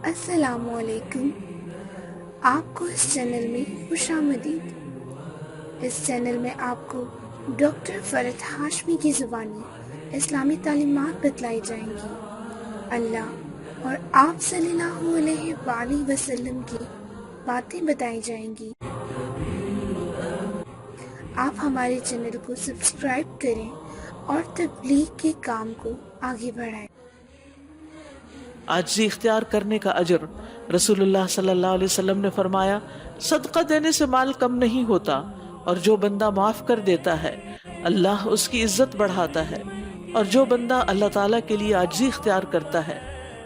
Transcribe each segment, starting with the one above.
السلام علیکم، آپ کو اس چینل میں خوش آمدید۔ اس چینل میں آپ کو ڈاکٹر فرحت ہاشمی کی زبانی اسلامی تعلیمات بتلائی جائیں گی۔ اللہ اور آپ صلی اللہ علیہ وآلہ وسلم کی باتیں بتائی جائیں گی۔ آپ ہمارے چینل کو سبسکرائب کریں اور تبلیغ کے کام کو آگے بڑھائیں۔ عاجزی اختیار کرنے کا اجر۔ رسول اللہ صلی اللہ علیہ وسلم نے فرمایا، صدقہ دینے سے مال کم نہیں ہوتا، اور جو بندہ معاف کر دیتا ہے اللہ اس کی عزت بڑھاتا ہے، اور جو بندہ اللہ تعالیٰ کے لیے عاجزی اختیار کرتا ہے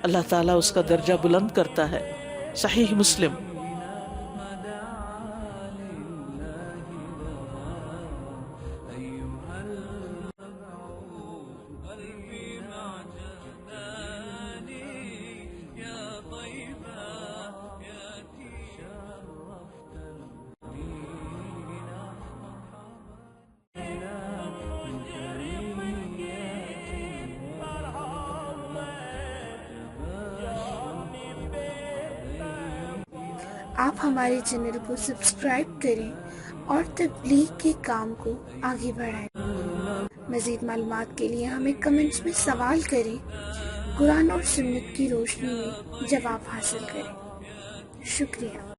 اللہ تعالیٰ اس کا درجہ بلند کرتا ہے۔ صحیح مسلم۔ آپ ہمارے چینل کو سبسکرائب کریں اور تبلیغ کے کام کو آگے بڑھائیں۔ مزید معلومات کے لیے ہمیں کمنٹس میں سوال کریں، قرآن اور سنت کی روشنی میں جواب حاصل کریں۔ شکریہ۔